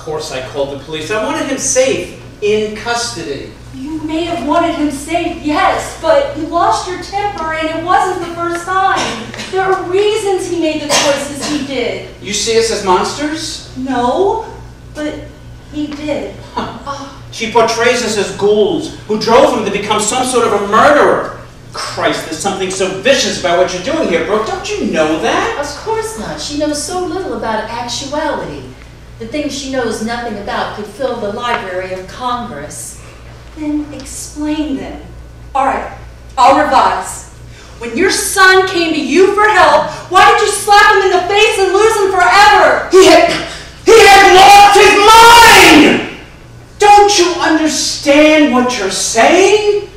course I called the police. I wanted him safe, in custody. You may have wanted him safe, yes, but you lost your temper and it wasn't the first time. There are reasons he made the choices he did. You see us as monsters? No, but he did. She portrays us as ghouls who drove him to become some sort of a murderer. Christ, there's something so vicious about what you're doing here, Brooke. Don't you know that? Of course not. She knows so little about actuality. The things she knows nothing about could fill the Library of Congress. Then explain them. All right, I'll revise. When your son came to you for help, why did you slap him in the face and lose him forever? He had lost his mind! Don't you understand what you're saying?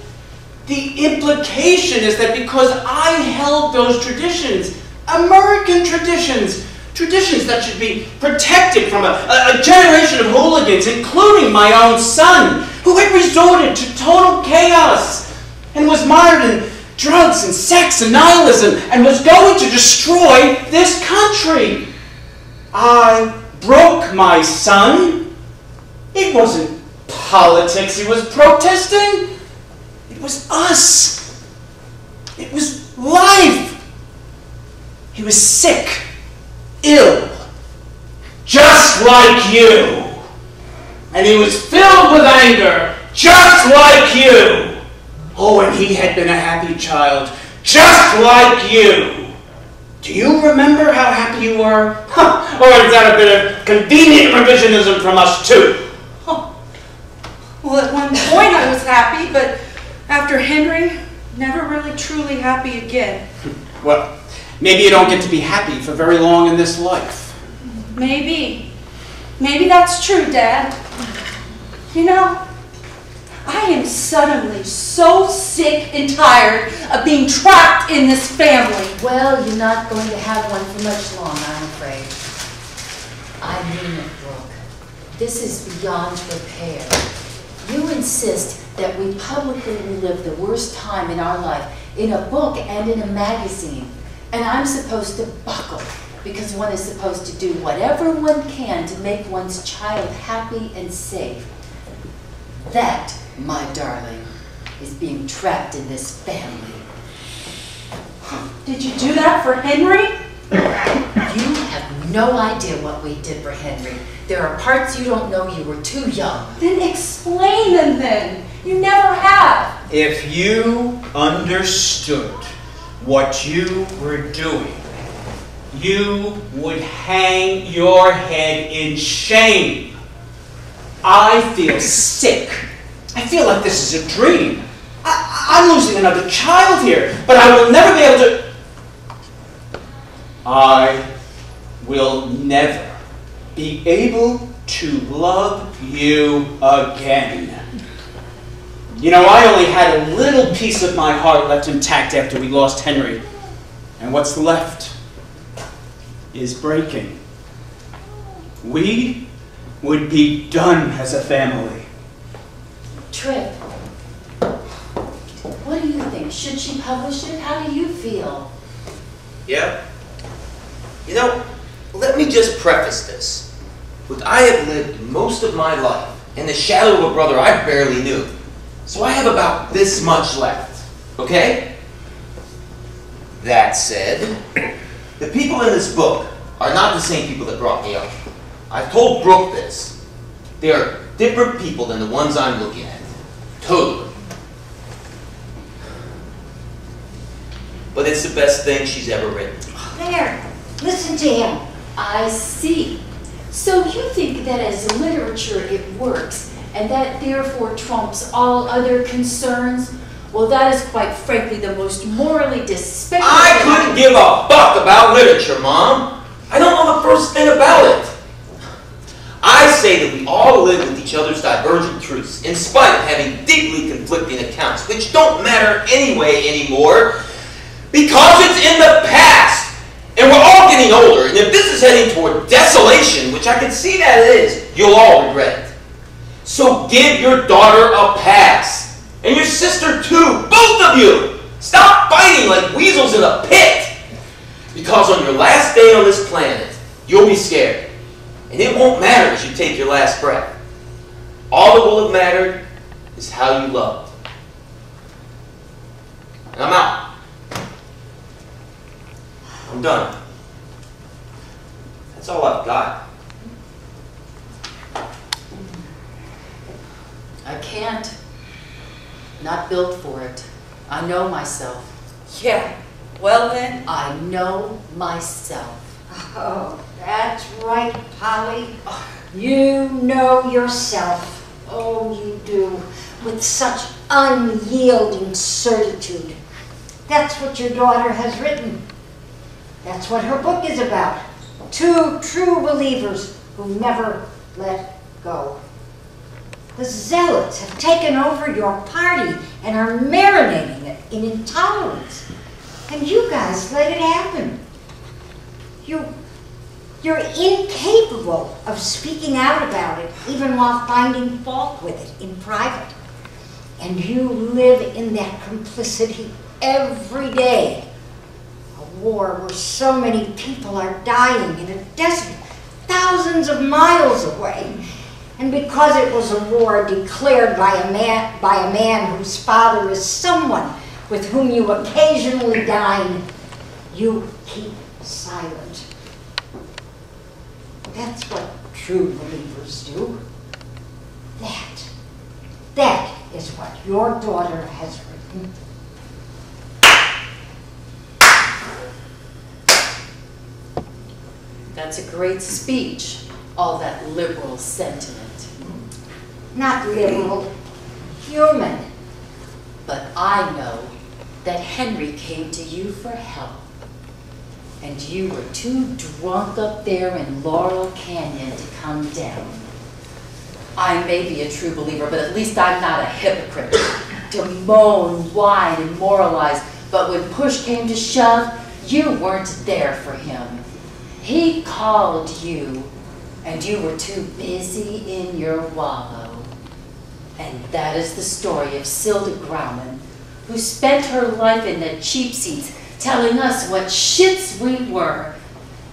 The implication is that because I held those traditions, American traditions, traditions that should be protected from a generation of hooligans, including my own son, who had resorted to total chaos and was mired in drugs and sex and nihilism and was going to destroy this country. I broke my son. It wasn't politics he was protesting. It was us. It was life. He was sick, ill, just like you. And he was filled with anger, just like you. Oh, and he had been a happy child, just like you. Do you remember how happy you were? Or is that a bit of convenient revisionism from us, too? Well, at one point I was happy, but after Henry, never really truly happy again. Well, maybe you don't get to be happy for very long in this life. Maybe. Maybe that's true, Dad. You know, I am suddenly so sick and tired of being trapped in this family. Well, you're not going to have one for much long, I'm afraid. I mean it, Brooke. This is beyond repair. You insist that we publicly relive the worst time in our life in a book and in a magazine. And I'm supposed to buckle because one is supposed to do whatever one can to make one's child happy and safe. That, my darling, is being trapped in this family. Did you do that for Henry? You have no idea what we did for Henry. There are parts you don't know. You were too young. Then explain them then. You never have. If you understood what you were doing, you would hang your head in shame. I feel sick. I feel like this is a dream. I'm losing another child here, but I will never be able to... I will never be able to love you again. You know, I only had a little piece of my heart left intact after we lost Henry. And what's left is breaking. We would be done as a family. Tripp, what do you think? Should she publish it? How do you feel? Yeah. You know, let me just preface this with I have lived most of my life in the shadow of a brother I barely knew. So I have about this much left, okay? That said, the people in this book are not the same people that brought me up. I've told Brooke this. They are different people than the ones I'm looking at. Totally. But it's the best thing she's ever written. There, listen to him. I see. So you think that as literature it works, and that therefore trumps all other concerns? Well, that is quite frankly the most morally despicable... I couldn't give a fuck about literature, Mom. I don't know the first thing about it. I say that we all live with each other's divergent truths, in spite of having deeply conflicting accounts, which don't matter anyway anymore, because it's in the past. And we're all getting older, and if this is heading toward desolation, which I can see that it is, you'll all regret it. So give your daughter a pass. And your sister too, both of you. Stop fighting like weasels in a pit. Because on your last day on this planet, you'll be scared. And it won't matter as you take your last breath. All that will have mattered is how you loved. And I'm out. I'm done. That's all I've got. I can't. Not built for it. I know myself. Yeah, well then. I know myself. Oh, that's right, Polly. You know yourself. Oh, you do. With such unyielding certitude. That's what your daughter has written. That's what her book is about. Two true believers who never let go. The zealots have taken over your party and are marinating it in intolerance. And you guys let it happen. You're incapable of speaking out about it, even while finding fault with it in private. And you live in that complicity every day. A war where so many people are dying in a desert thousands of miles away. And because it was a war declared by a man whose father is someone with whom you occasionally dine, you keep silent. That's what true believers do. That is what your daughter has written. That's a great speech, all that liberal sentiment. Not liberal, human. But I know that Henry came to you for help. And you were too drunk up there in Laurel Canyon to come down. I may be a true believer, but at least I'm not a hypocrite. To moan, whine, and moralize, but when push came to shove, you weren't there for him. He called you, and you were too busy in your wallow. And that is the story of Silda Grauman, who spent her life in the cheap seats telling us what shits we were,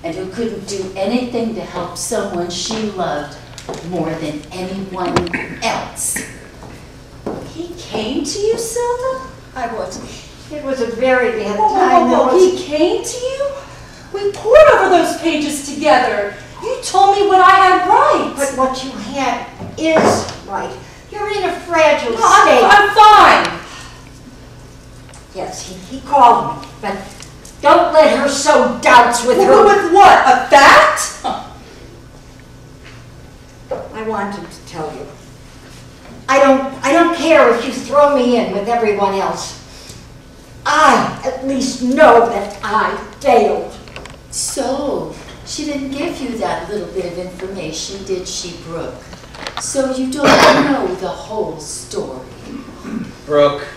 and who couldn't do anything to help someone she loved more than anyone else. He came to you, Silda? It was a very bad Whoa, time. whoa, whoa. He came to you? We pored over those pages together. You told me what I had right. But what you had is right. You're in a fragile No, state. I'm fine. Yes, he called me, but don't let her sow doubts with her. With what? A fact? I wanted to tell you. I don't care if you throw me in with everyone else. I at least know that I failed. So, she didn't give you that little bit of information, did she, Brooke? So you don't know the whole story. Brooke,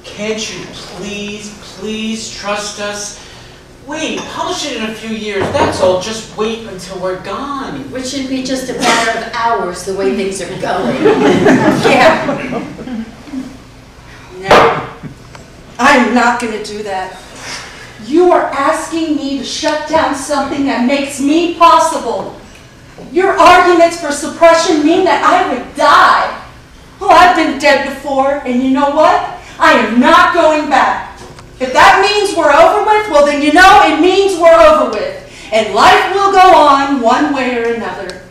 can't you please trust us? Wait, publish it in a few years, that's all. Just wait until we're gone. Which should be just a matter of hours the way things are going. Yeah. No, I'm not going to do that. You are asking me to shut down something that makes me possible. Your arguments for suppression mean that I would die. Oh, I've been dead before, and you know what? I am not going back. If that means we're over with, well then you know it means we're over with. And life will go on one way or another.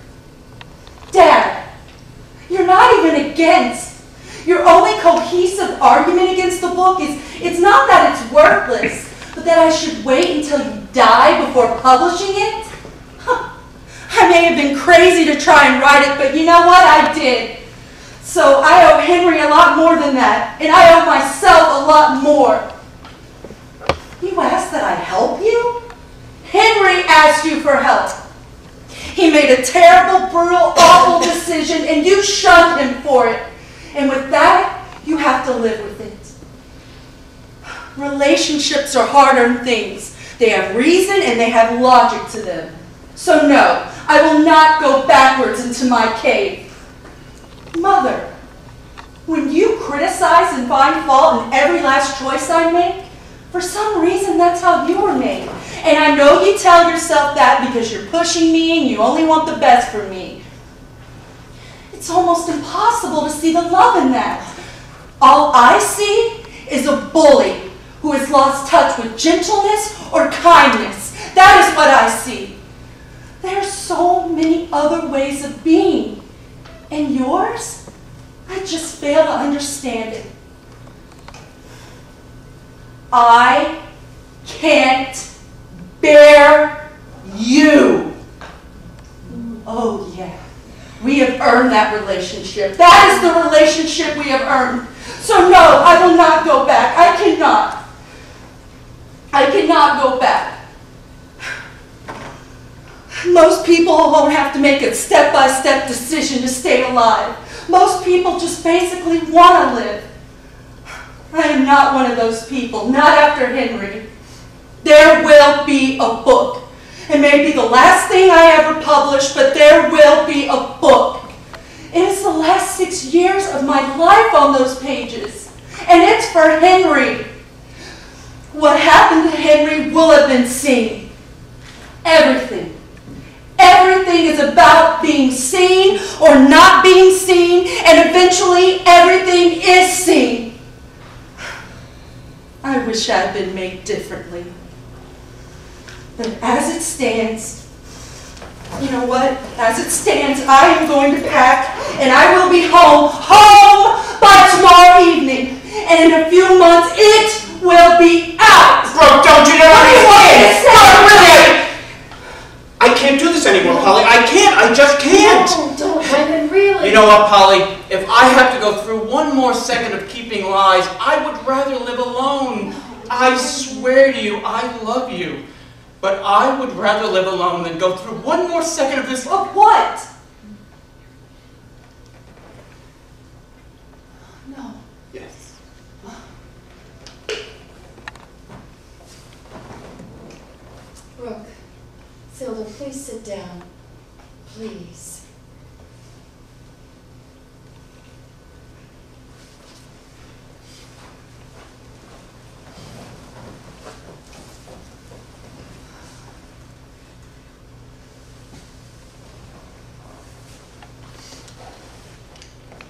Dad, you're not even against. Your only cohesive argument against the book is, it's not that it's worthless, but that I should wait until you die before publishing it? Huh. I may have been crazy to try and write it, but you know what? I did. So I owe Henry a lot more than that, and I owe myself a lot more. You asked that I help you? Henry asked you for help. He made a terrible, brutal, awful decision, and you shunned him for it. And with that, you have to live with it. Relationships are hard-earned things. They have reason and they have logic to them. So no, I will not go backwards into my cave. Mother, when you criticize and find fault in every last choice I make, for some reason that's how you were made. And I know you tell yourself that because you're pushing me and you only want the best for me. It's almost impossible to see the love in that. All I see is a bully who has lost touch with gentleness or kindness. That is what I see. There are so many other ways of being. And yours? I just fail to understand it. I can't bear you. Oh, yeah. We have earned that relationship. That is the relationship we have earned. So no, I will not go back. I cannot. I cannot go back. Most people won't have to make a step-by-step decision to stay alive. Most people just basically want to live. I am not one of those people, not after Henry. There will be a book. It may be the last thing I ever publish, but there will be a book. It is the last 6 years of my life on those pages. And it's for Henry. What happened to Henry will have been seen. Everything. Everything is about being seen or not being seen, and eventually everything is seen. I wish I had been made differently. But as it stands, you know what? As it stands, I am going to pack, and I will be home by tomorrow evening. And in a few months, it will be out. Brooke, don't you know Really? I can't do this anymore, Polly. I can't. I just can't. No, don't, Brendan, really. You know what, Polly? If I have to go through one more second of keeping lies, I would rather live alone. I swear to you, I love you. But I would rather live alone than go through one more second of this. Of what? No. Yes. Brooke, Zilda, please sit down. Please.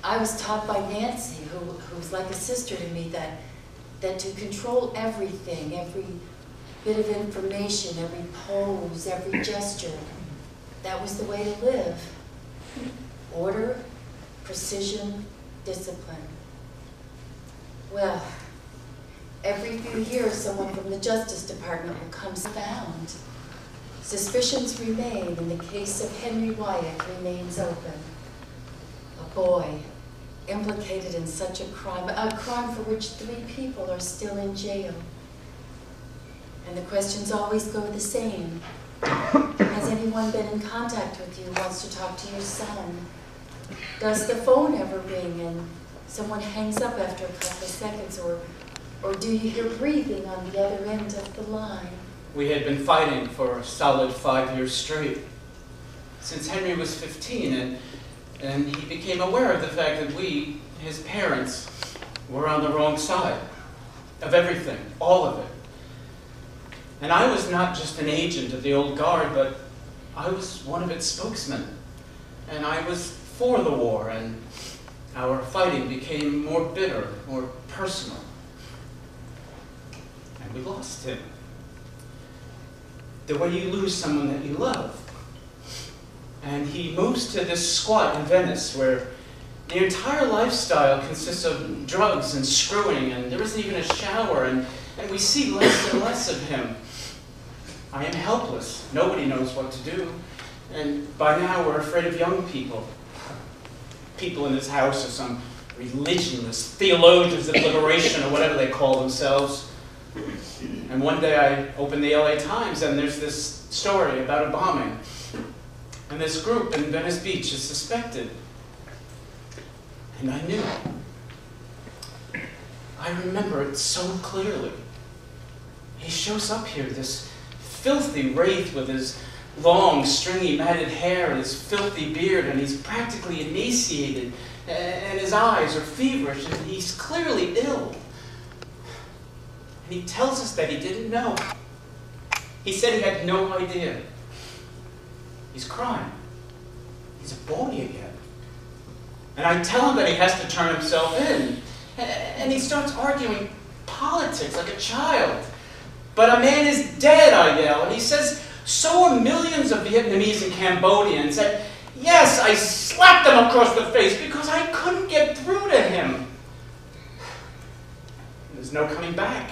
I was taught by Nancy, who's like a sister to me, that to control everything, every bit of information, every pose, every gesture, that was the way to live. Order, precision, discipline. Well, every few years someone from the Justice Department will come found. Suspicions remain, and the case of Henry Wyatt remains open. A boy implicated in such a crime for which 3 people are still in jail. And the questions always go the same. Has anyone been in contact with you, wants to talk to your son? Does the phone ever ring and someone hangs up after a couple of seconds, or do you hear breathing on the other end of the line? We had been fighting for a solid 5 years straight. Since Henry was 15, and he became aware of the fact that we, his parents, were on the wrong side of everything, all of it. And I was not just an agent of the old guard, but I was one of its spokesmen. And I was for the war, and our fighting became more bitter, more personal. And we lost him. The way you lose someone that you love. And he moves to this squat in Venice where the entire lifestyle consists of drugs and screwing, and there isn't even a shower, and we see less and less of him. I am helpless. Nobody knows what to do. And by now we're afraid of young people. People in this house are some religionless theologians of liberation or whatever they call themselves. And one day I opened the LA Times and there's this story about a bombing. And this group in Venice Beach is suspected. And I knew. I remember it so clearly. He shows up here, this filthy wraith with his long, stringy, matted hair and his filthy beard, and he's practically emaciated, and his eyes are feverish, and he's clearly ill. And he tells us that he didn't know. He said he had no idea. He's crying. He's a boy again. And I tell him that he has to turn himself in. And he starts arguing politics like a child. But a man is dead, I yell. And he says, so are millions of Vietnamese and Cambodians. And yes, I slapped him across the face because I couldn't get through to him. There's no coming back.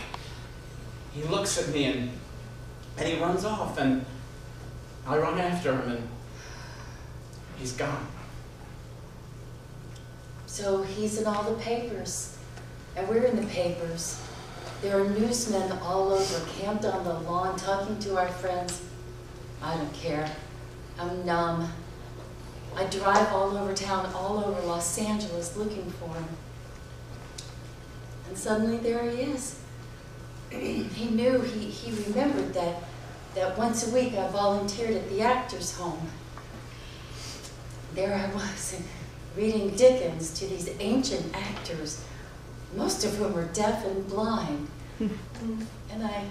He looks at me and he runs off, and I run after him, and he's gone. So he's in all the papers, and we're in the papers. There are newsmen all over, camped on the lawn, talking to our friends. I don't care. I'm numb. I drive all over town, all over Los Angeles, looking for him. And suddenly there he is. He knew, he remembered that once a week I volunteered at the actors' home. There I was, reading Dickens to these ancient actors, most of whom were deaf and blind. And I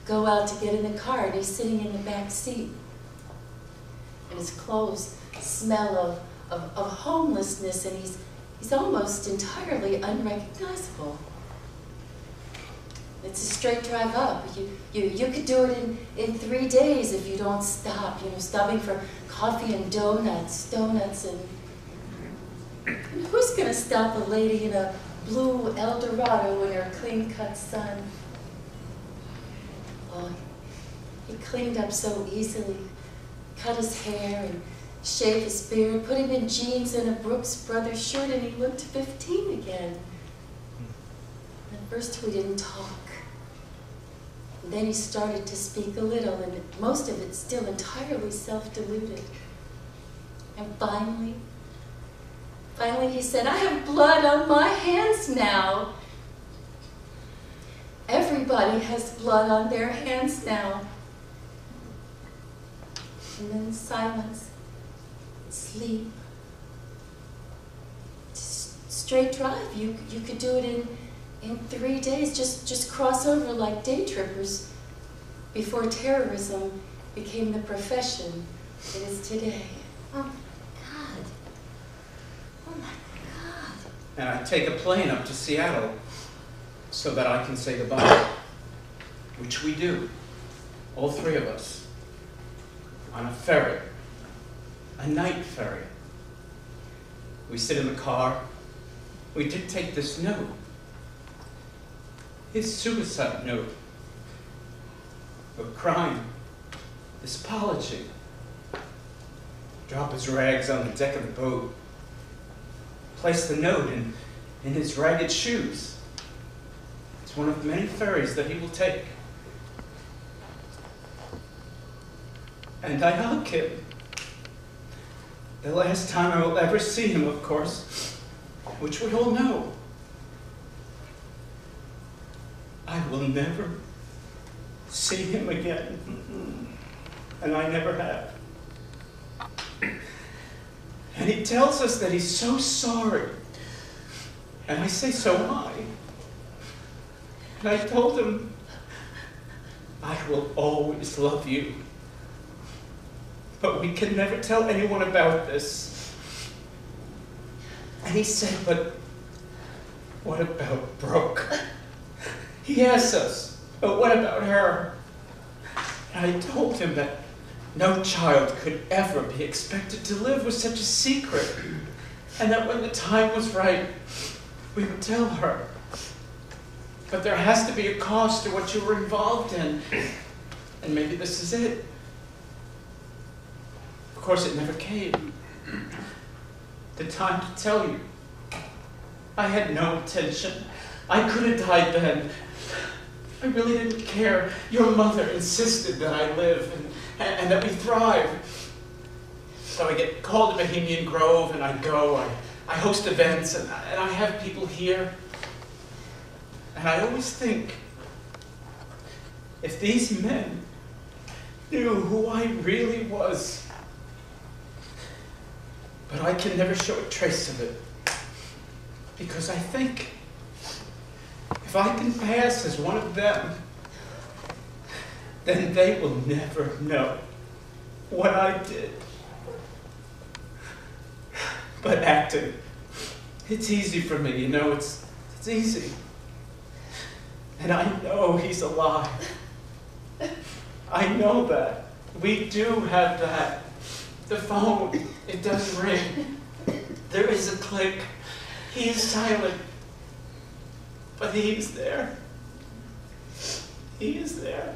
go out to get in the car, and he's sitting in the back seat. And his clothes smell of homelessness, and he's almost entirely unrecognizable. It's a straight drive up. You could do it in 3 days if you don't stop, stopping for coffee and donuts, and who's gonna stop a lady in a blue Eldorado in her clean-cut sun? Oh, he cleaned up so easily, cut his hair and shaved his beard, put him in jeans and a Brooks Brothers shirt, and he looked 15 again. At first we didn't talk. And then he started to speak a little, and most of it still entirely self-deluded. And finally he said, I have blood on my hands now. Everybody has blood on their hands now. And then silence, sleep. Straight drive, you could do it in 3 days, just cross over like day trippers before terrorism became the profession it is today. Oh, God. Oh, my God. And I take a plane up to Seattle so that I can say goodbye, which we do, all three of us, on a ferry, a night ferry. We sit in the car, we dictate this note, his suicide note, of crime, this apology. Drop his rags on the deck of the boat, place the note in his ragged shoes. It's one of the many ferries that he will take. And I hug him. The last time I will ever see him, of course, which we all know. I will never see him again. And I never have. And he tells us that he's so sorry. And I say, so am I. And I told him, I will always love you. But we can never tell anyone about this. And he said, but what about Brooke? He asked us, but what about her? And I told him that no child could ever be expected to live with such a secret. And that when the time was right, we would tell her. But there has to be a cost to what you were involved in. And maybe this is it. Of course, it never came. The time to tell you. I had no intention. I could have died then. I really didn't care. Your mother insisted that I live and that we thrive. So I get called to Bohemian Grove and I go. I host events and I have people here. And I always think, if these men knew who I really was, but I can never show a trace of it. Because I think, if I can pass as one of them, then they will never know what I did. But acting, it's easy for me, you know, it's easy. And I know he's alive. I know that. We do have that. The phone, it does ring. There is a click. He is silent. But he is there. He is there.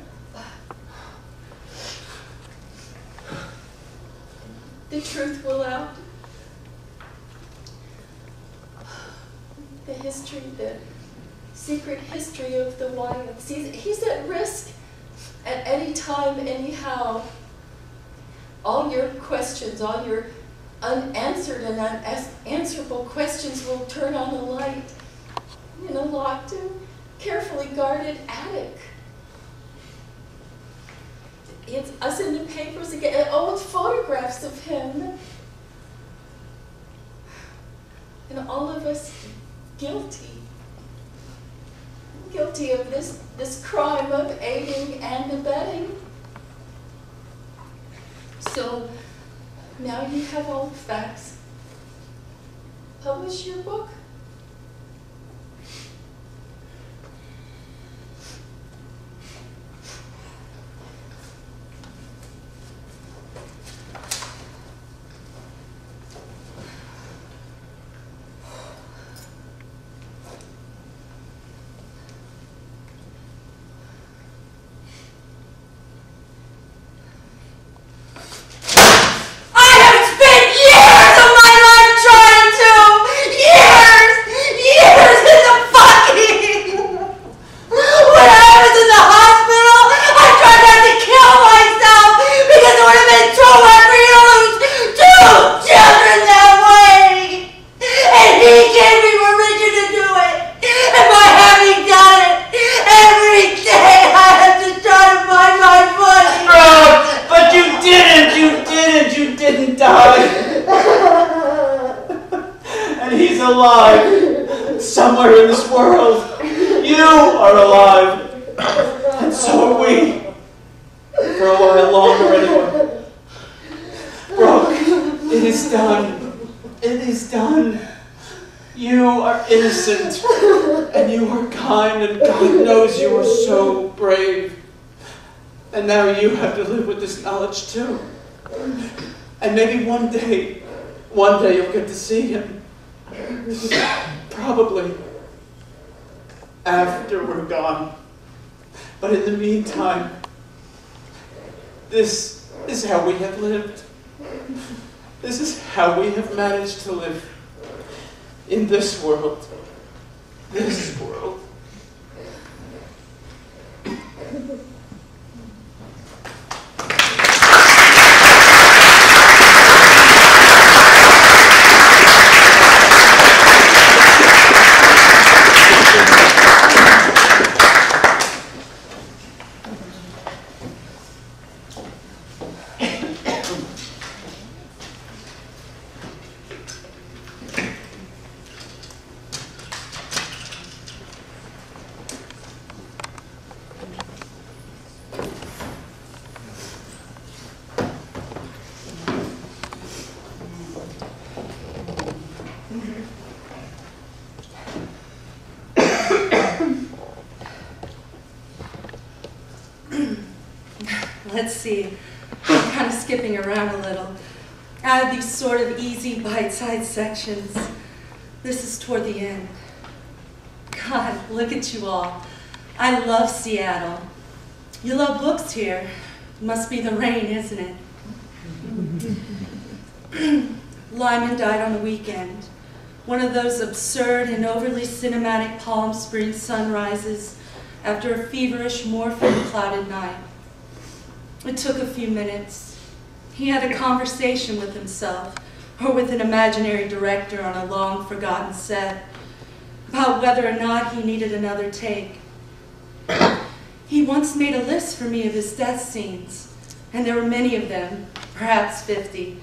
The truth will out. The history, the secret history of the Wyeths. He's at risk at any time, anyhow. All your questions, all your unanswered and unanswerable questions will turn on a light in a locked and carefully guarded attic. It's us in the papers again, old photographs of him. And all of us guilty of this crime of aiding and abetting. So now you have all the facts. Publish your book. Somewhere in this world, you are alive, and so are we, for a while longer anyway. Brooke, it is done. It is done. You are innocent, and you are kind, and God knows you are so brave. And now you have to live with this knowledge too. And maybe one day you'll get to see him. Probably after we're gone. But in the meantime, this is how we have lived. This is how we have managed to live in this world. This world. Let's see, I'm kind of skipping around a little. Add these sort of easy bite-sized sections. This is toward the end. God, look at you all. I love Seattle. You love books here. Must be the rain, isn't it? Lyman died on the weekend. One of those absurd and overly cinematic Palm Springs sunrises after a feverish, morphine-clouded night. It took a few minutes. He had a conversation with himself, or with an imaginary director on a long-forgotten set, about whether or not he needed another take. He once made a list for me of his death scenes, and there were many of them, perhaps 50,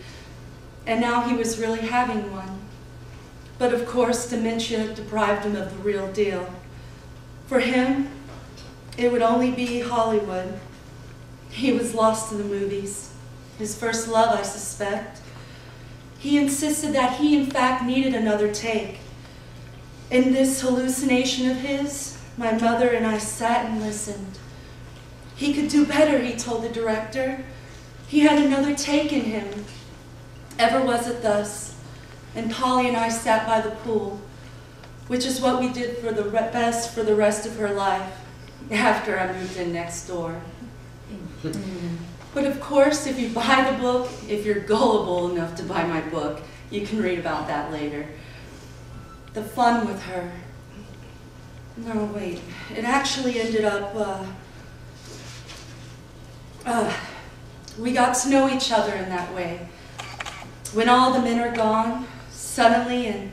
and now he was really having one. But of course, dementia deprived him of the real deal. For him, it would only be Hollywood. He was lost to the movies. His first love, I suspect. He insisted that he, in fact, needed another take. In this hallucination of his, my mother and I sat and listened. He could do better, he told the director. He had another take in him. Ever was it thus. And Polly and I sat by the pool, which is what we did for the best for the rest of her life, after I moved in next door. But of course, if you buy the book, if you're gullible enough to buy my book, you can read about that later. The fun with her. No, wait. It actually ended up, we got to know each other in that way. When all the men are gone, suddenly, and